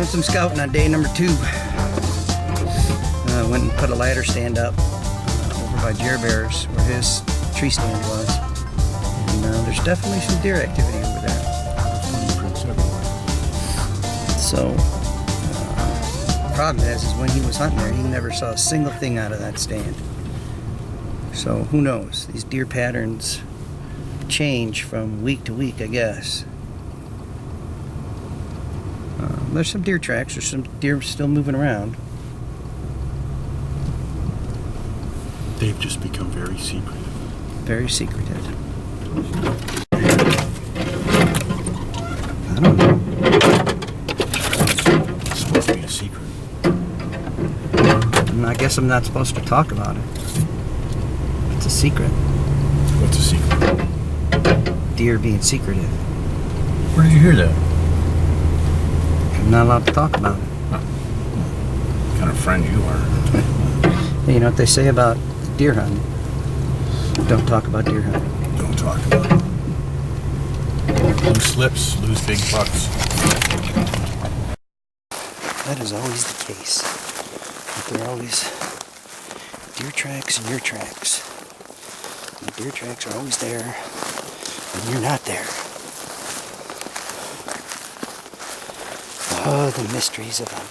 Doing some scouting on day number 2. Went and put a ladder stand up over by Jer Bear's where his tree stand was. And there's definitely some deer activity over there. So, problem is when he was hunting there, he never saw a single thing out of that stand. So who knows? These deer patterns change from week to week, I guess. There's some deer tracks. There's some deer still moving around. They've just become very secretive. Very secretive. I don't know. It's supposed to be a secret. I guess I'm not supposed to talk about it. It's a secret. What's a secret? Deer being secretive. Where did you hear that? I'm not allowed to talk about it. Huh. What kind of friend you are. You know what they say about deer hunting? Don't talk about deer hunting. Don't talk about it. Loose slips, lose big bucks. That is always the case. But there are always deer tracks and your tracks. And the deer tracks are always there, and you're not there. Oh, the mysteries of hunting.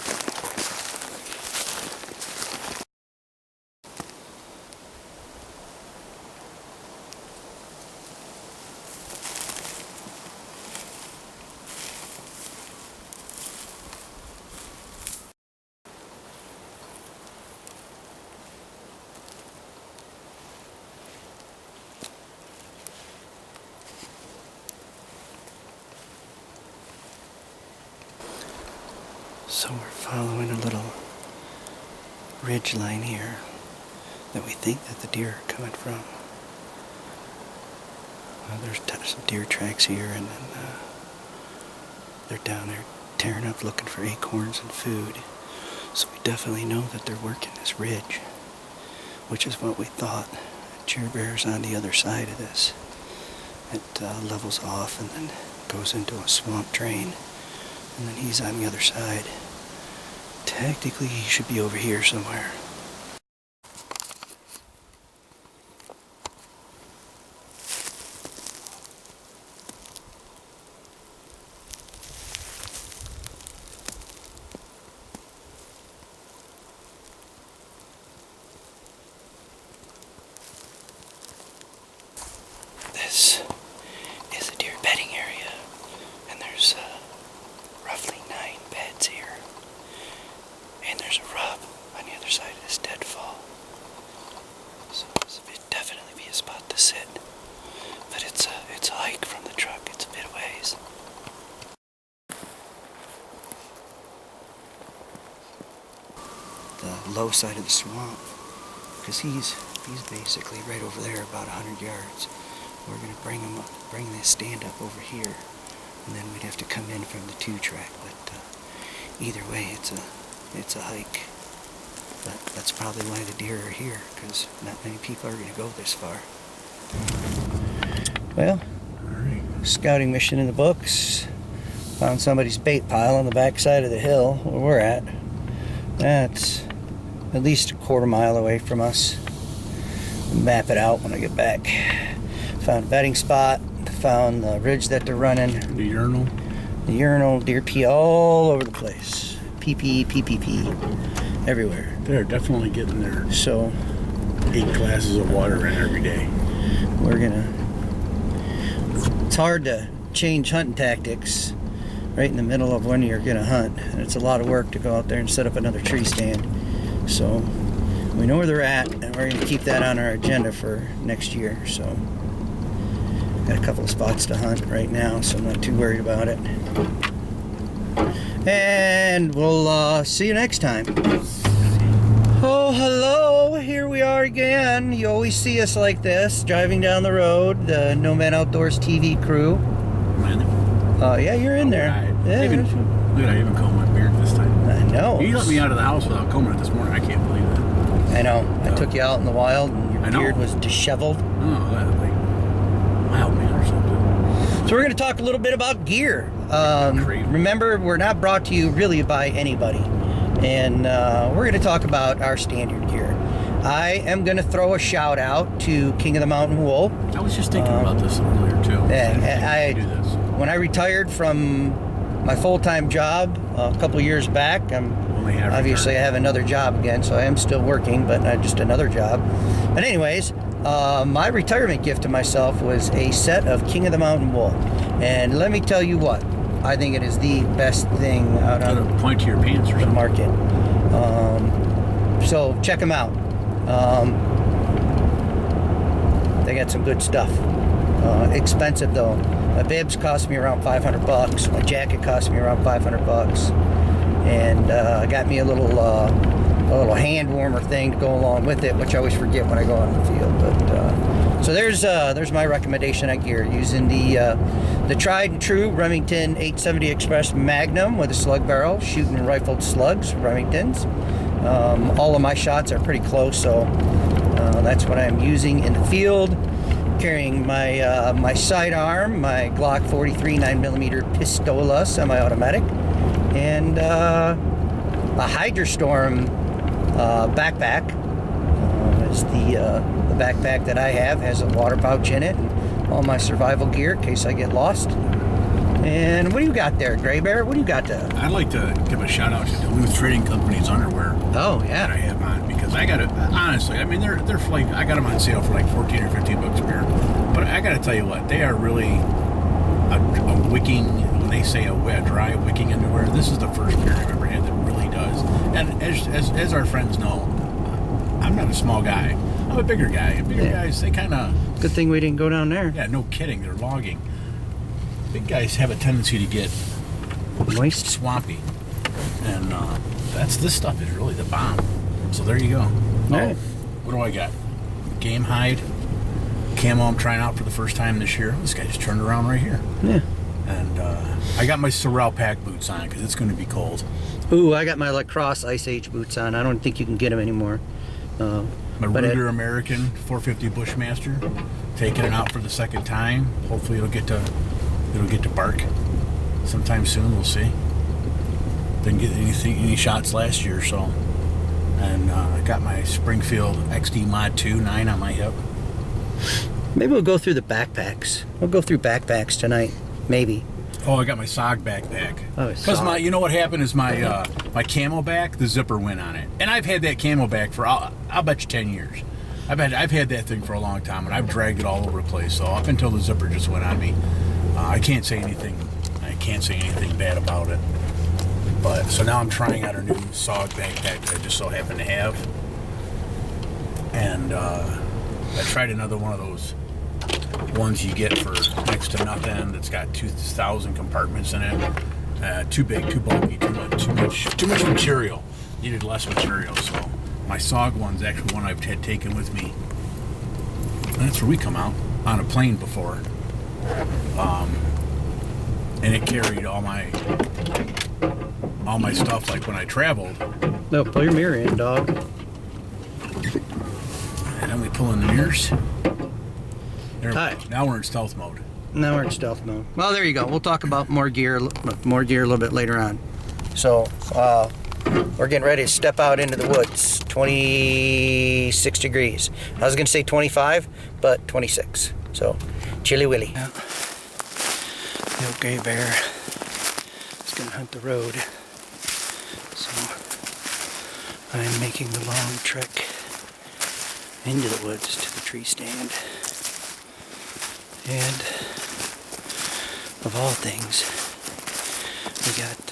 So we're following a little ridge line here that we think that the deer are coming from. There's some deer tracks here, and then they're down there tearing up looking for acorns and food. So we definitely know that they're working this ridge, which is what we thought. Jer Bear's on the other side of this. It levels off and then goes into a swamp drain, and then he's on the other side. Technically, he should be over here somewhere. This is a deer bedding area, and there's roughly 9 beds here. And there's a rub on the other side of this deadfall. So it'd definitely be a spot to sit. But it's a hike from the truck. It's a bit of ways. The low side of the swamp, because he's basically right over there, about 100 yards. We're gonna bring this stand up over here, and then we'd have to come in from the 2 track. But either way, it's a hike. But that's probably why the deer are here, because not many people are going to go this far. Well, scouting mission in the books. Found somebody's bait pile on the back side of the hill where we're at. That's at least a quarter mile away from us. I'll map it out when I get back. Found a bedding spot. Found the ridge that they're running. The urinal. The urinal, deer pee all over the place. PP, everywhere. They're definitely getting their So 8 glasses of water in every day. it's hard to change hunting tactics right in the middle of when you're gonna hunt. And it's a lot of work to go out there and set up another tree stand. So we know where they're at, and we're gonna keep that on our agenda for next year. So got a couple of spots to hunt right now, so I'm not too worried about it. And we'll see you next time. Oh, hello. Here we are again. You always see us like this, driving down the road. The Nomad Outdoors TV crew. Really? Yeah, you're in there. Right. Yeah. Look, I even combed my beard this time. I know. You let me out of the house without combing it this morning. I can't believe that. I know. I took you out in the wild, and your beard was disheveled. Oh, that like wild man or something. So we're going to talk a little bit about gear. Remember, we're not brought to you really by anybody. And we're going to talk about our standard gear. I am going to throw a shout out to King of the Mountain Wool. I was just thinking about this earlier too. And Do this. when I retired from my full-time job a couple years back, obviously I have another job again, so I am still working, but not just another job. But anyways, my retirement gift to myself was a set of King of the Mountain Wool. And let me tell you what, I think it is the best thing out on Gotta point to your pants or the something. market. So check them out. They got some good stuff. Expensive though. My bibs cost me around $500. My jacket cost me around $500, and I got me a little hand warmer thing to go along with it, which I always forget when I go out in the field. But so there's my recommendation on gear, using the tried and true Remington 870 Express Magnum with a slug barrel, shooting rifled slugs, Remingtons. All of my shots are pretty close, so that's what I'm using in the field. Carrying my my sidearm, my Glock 43 9mm Pistola semi-automatic, and a Hydrostorm backpack. Is the backpack that I have, has a water pouch in it, and all my survival gear in case I get lost. And what do you got there, Gray Bear? What do you got there? I'd like to give a shout out to Duluth Trading Company's underwear. Oh That I yeah. have on, because I got it, honestly, I mean, they're like, I got them on sale for like 14 or 15 bucks a pair. But I got to tell you what, they are really a wicking, when they say a dry wicking underwear, this is the first pair I've ever had that really does. And as our friends know, I'm not a small guy. I'm a bigger guy. And bigger guys, they kind of... Good thing we didn't go down there. Yeah, no kidding, they're logging. Big guys have a tendency to get Moist. swampy. And this stuff is really the bomb. So there you go. Right. What do I got? Game hide. Camo I'm trying out for the first time this year. This guy just turned around right here. Yeah. And I got my Sorel pack boots on because it's going to be cold. Ooh, I got my lacrosse Ice Age boots on. I don't think you can get them anymore. My Ruger American 450 Bushmaster, taking it out for the second time. Hopefully it'll get to bark sometime soon. We'll see. Didn't get any shots last year, so. And I got my Springfield XD Mod 2 9 on my hip. Maybe we'll go through the backpacks. We'll go through backpacks tonight. Maybe. Oh, I got my SOG backpack. Oh, Because you know what happened is my my camo back, the zipper went on it, and I've had that camo back for I'll bet you 10 years. I've had that thing for a long time, and I've dragged it all over the place. So up until the zipper just went on me, I can't say anything. I can't say anything bad about it. But so now I'm trying out a new SOG backpack that I just so happen to have, and I tried another one of those ones you get for next to nothing that's got 2,000 compartments in it. Too big, too bulky, too much material. Needed less material. So my SOG one's actually one I've had taken with me. And that's where we come out on a plane before. And it carried all my stuff, like when I traveled. No, pull your mirror in, dog. And then we pull in the mirrors. Hi. Now we're in stealth mode. Now we're in stealth mode. Well, there you go. We'll talk about more gear a little bit later on. So, we're getting ready to step out into the woods. 26 degrees. I was going to say 25, but 26. So, chilly willy. Yeah. The old gray bear is going to hunt the road. So, I'm making the long trek into the woods to the tree stand. And of all things, we got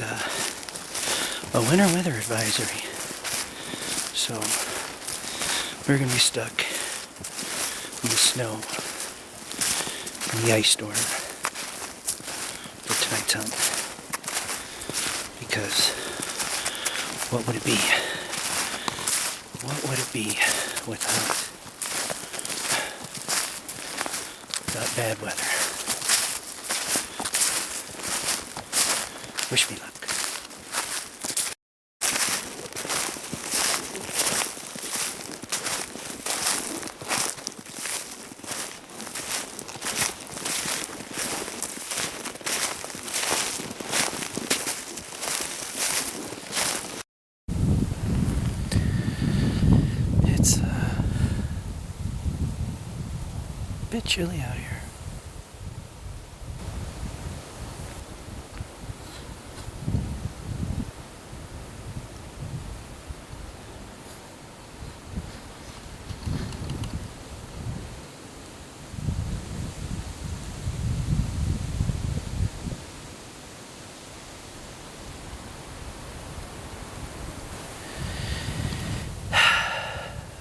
a winter weather advisory. So we're going to be stuck in the snow and the ice storm for tonight's hunt. Because what would it be? What would it be without bad weather? Wish me luck. bit chilly out here.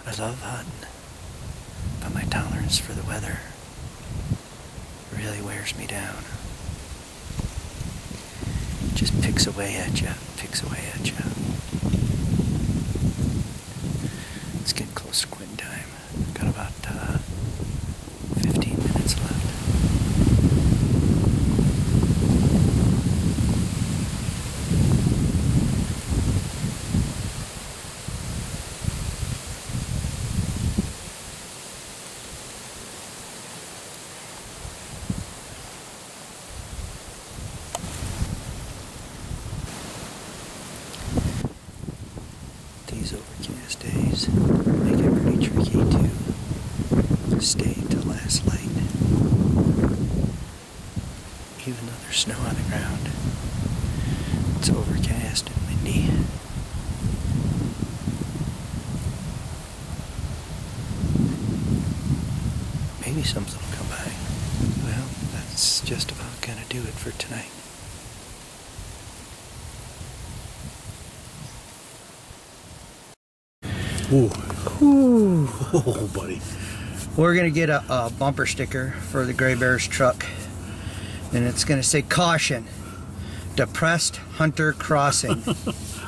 I love hunting, but my tolerance for the weather really wears me down. It just picks away at you, picks away at you. It's getting close to quitting time. Got about 15 minutes left. These overcast days make it pretty tricky to stay till last light. Even though there's snow on the ground, it's overcast and windy. Maybe something will come by. Well, that's just about gonna do it for tonight. Ooh. Ooh. Oh, buddy. We're gonna get a bumper sticker for the Gray Bear's truck, and it's gonna say "Caution, Depressed Hunter Crossing."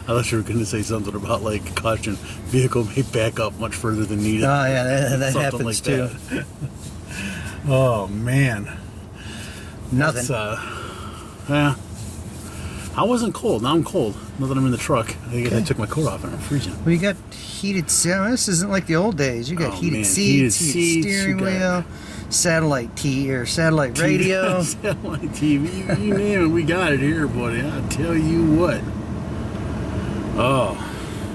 I thought you were going to say something about like caution, vehicle may back up much further than needed. Oh yeah, that Something happens like too. that. Oh man. Nothing. Yeah. I wasn't cold. Now I'm cold. Now that I'm in the truck, I took my coat off and I'm freezing. Well, you got heated seats. This isn't like the old days. You got heated man, seats, heated heated seats, steering you got- wheel, satellite satellite radio. Satellite TV. You name it, we got it here, buddy. I tell you what. Oh.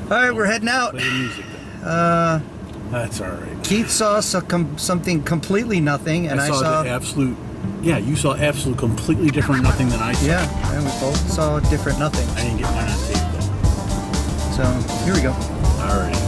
All right, we're heading out. Play the music then. That's all right. Keith saw something completely nothing, and I saw the absolute. Yeah, you saw absolute completely different nothing than I saw. yeah, and we both saw different nothing. I didn't get mine on tape though. So here we go. All right.